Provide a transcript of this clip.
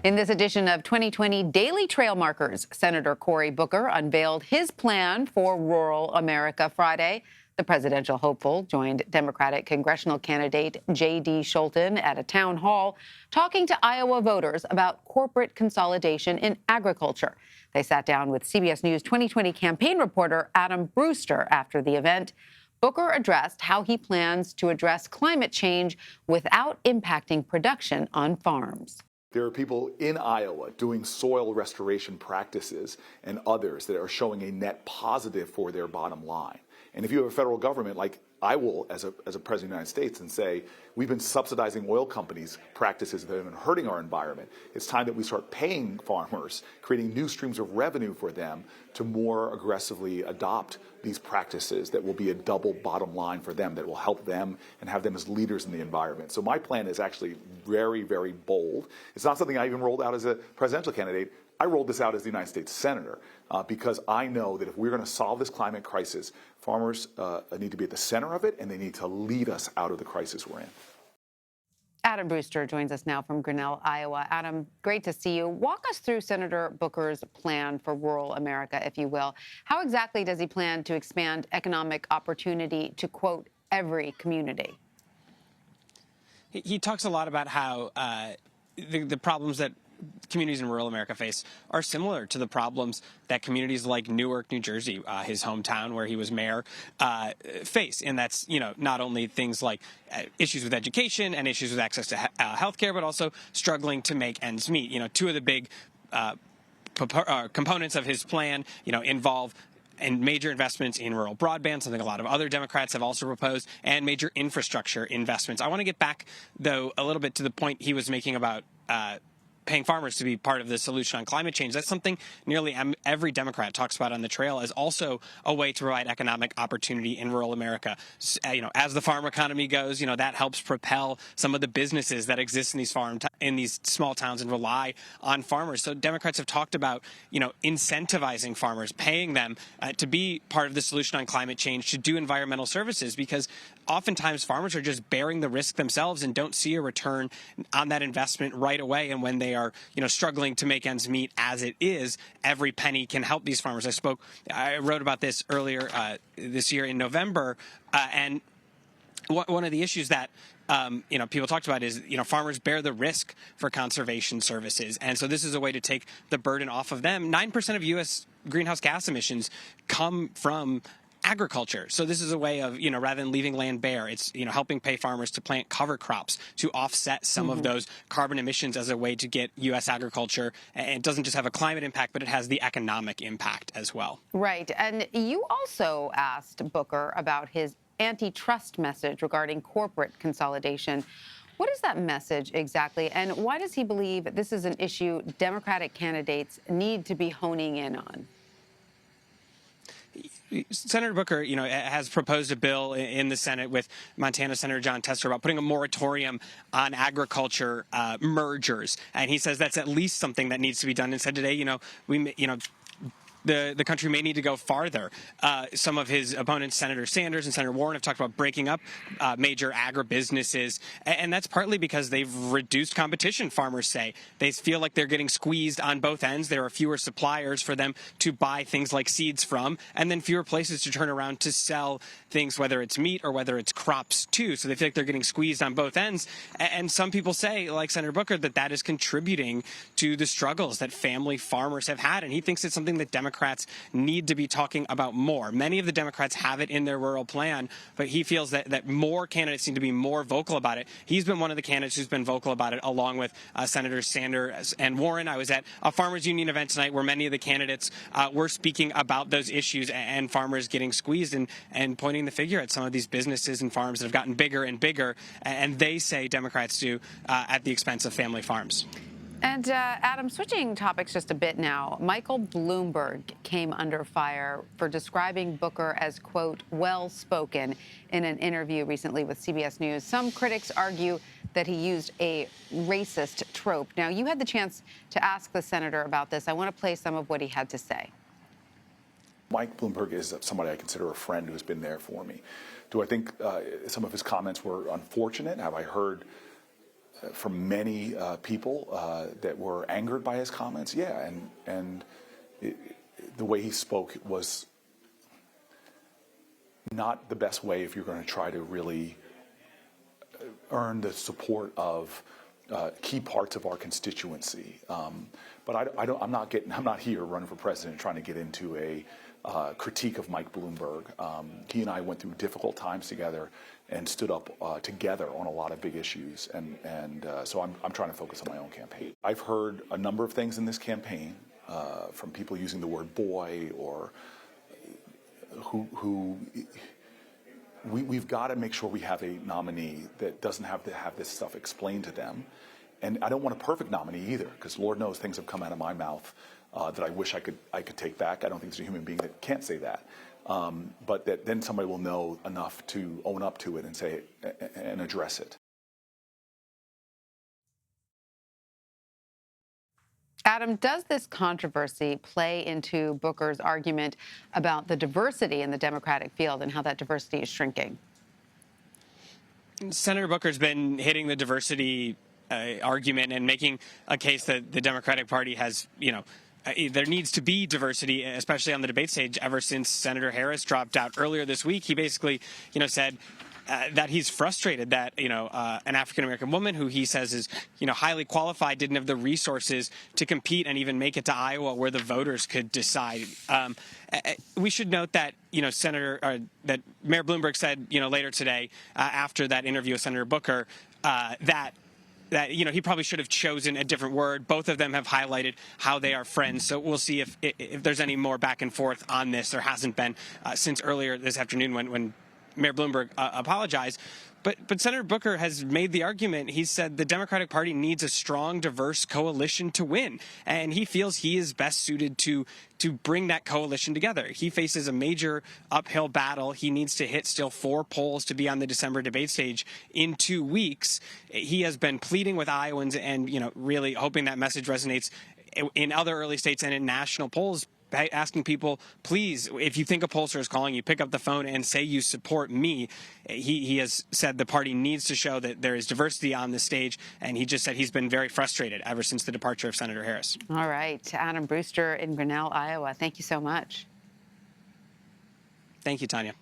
In this edition of 2020 Daily Trail Markers, Senator Cory Booker unveiled his plan for rural America Friday. The presidential hopeful joined Democratic congressional candidate J.D. Scholten at a town hall talking to Iowa voters about corporate consolidation in agriculture. They sat down with CBS News 2020 campaign reporter Adam Brewster after the event. Booker addressed how he plans to address climate change without impacting production on farms. There are people in Iowa doing soil restoration practices and others that are showing a net positive for their bottom line. And if you have a federal government, like I will as a president of the United States, and say, we've been subsidizing oil companies' practices that have been hurting our environment, it's time that we start paying farmers, creating new streams of revenue for them to more aggressively adopt these practices that will be a double bottom line for them, that will help them and have them as leaders in the environment. So my plan is actually very, very bold. It's not something I even rolled out as a presidential candidate. I rolled this out as the United States Senator because I know that if we're going to solve this climate crisis, farmers need to be at the center of it, and they need to lead us out of the crisis we're in. Adam Brewster joins us now from Grinnell, Iowa. Adam, great to see you. Walk us through Senator Booker's plan for rural America, if you will. How exactly does he plan to expand economic opportunity to, quote, every community? He talks a lot about how the problems that communities in rural America face are similar to the problems that communities like Newark, New Jersey, his hometown where he was mayor, face. And that's, not only things like issues with education and issues with access to health care, but also struggling to make ends meet. Two of the big components of his plan, involve and major investments in rural broadband, something a lot of other Democrats have also proposed, and major infrastructure investments. I want to get back, though, a little bit to the point he was making about paying farmers to be part of the solution on climate change. That's something nearly every Democrat talks about on the trail as also a way to provide economic opportunity in rural America. As the farm economy goes, that helps propel some of the businesses that exist in these small towns and rely on farmers. So Democrats have talked about, incentivizing farmers, paying them to be part of the solution on climate change, to do environmental services, because oftentimes farmers are just bearing the risk themselves and don't see a return on that investment right away. And when they are, struggling to make ends meet as it is, every penny can help these farmers. I wrote about this earlier this year in November, and one of the issues that people talked about is, farmers bear the risk for conservation services. And so this is a way to take the burden off of them. 9% of U.S. greenhouse gas emissions come from agriculture. So this is a way of, rather than leaving land bare, it's, helping pay farmers to plant cover crops to offset some of those carbon emissions as a way to get U.S. agriculture. And it doesn't just have a climate impact, but it has the economic impact as well. Right. And you also asked Booker about his antitrust message regarding corporate consolidation. What is that message exactly? And why does he believe this is an issue Democratic candidates need to be honing in on? Senator Booker, has proposed a bill in the Senate with Montana Senator John Tester about putting a moratorium on agriculture mergers, and he says that's at least something that needs to be done. And said today, the country may need to go farther. Some of his opponents, Senator Sanders and Senator Warren, have talked about breaking up major agribusinesses, and that's partly because they've reduced competition, farmers say. They feel like they're getting squeezed on both ends. There are fewer suppliers for them to buy things like seeds from, and then fewer places to turn around to sell things, whether it's meat or whether it's crops, too. So they feel like they're getting squeezed on both ends. And some people say, like Senator Booker, that is contributing to the struggles that family farmers have had, and he thinks it's something that Democrats need to be talking about more. Many of the Democrats have it in their rural plan, but he feels that more candidates need to be more vocal about it. He's been one of the candidates who's been vocal about it, along with Senators Sanders and Warren. I was at a farmers union event tonight where many of the candidates were speaking about those issues and farmers getting squeezed and pointing the finger at some of these businesses and farms that have gotten bigger and bigger, and they say Democrats do at the expense of family farms. And Adam, switching topics just a bit now, Michael Bloomberg came under fire for describing Booker as, quote, well-spoken in an interview recently with CBS News. Some critics argue that he used a racist trope. Now, you had the chance to ask the senator about this. I want to play some of what he had to say. Mike Bloomberg is somebody I consider a friend who's been there for me. Do I think some of his comments were unfortunate? Have I heard from many people that were angered by his comments. Yeah, and the way he spoke was not the best way if you're going to try to really earn the support of key parts of our constituency. But I'm not here running for president trying to get into a critique of Mike Bloomberg. He and I went through difficult times together and stood up together on a lot of big issues. And so I'm trying to focus on my own campaign. I've heard a number of things in this campaign from people using the word boy or we've got to make sure we have a nominee that doesn't have to have this stuff explained to them. And I don't want a perfect nominee either, because Lord knows things have come out of my mouth that I wish I could take back. I don't think there's a human being that can't say that. But that then somebody will know enough to own up to it and say and address it. Adam, does this controversy play into Booker's argument about the diversity in the Democratic field and how that diversity is shrinking? Senator Booker's been hitting the diversity argument and making a case that the Democratic Party has, there needs to be diversity, especially on the debate stage, ever since Senator Harris dropped out earlier this week. He basically, said that he's frustrated that, an African-American woman who he says is, highly qualified didn't have the resources to compete and even make it to Iowa where the voters could decide. We should note that, that Mayor Bloomberg said, later today, after that interview with Senator Booker, that he probably should have chosen a different word. Both of them have highlighted how they are friends. So we'll see if there's any more back and forth on this. There hasn't been since earlier this afternoon when Mayor Bloomberg apologized. But Senator Booker has made the argument. He said the Democratic Party needs a strong, diverse coalition to win. And he feels he is best suited to bring that coalition together. He faces a major uphill battle. He needs to hit still 4 polls to be on the December debate stage in 2 weeks. He has been pleading with Iowans and, really hoping that message resonates in other early states and in national polls, asking people, please, if you think a pollster is calling you, pick up the phone and say you support me. He has said the party needs to show that there is diversity on the stage, and he just said he's been very frustrated ever since the departure of Senator Harris. All right. Adam Brewster in Grinnell, Iowa. Thank you so much. Thank you, Tanya.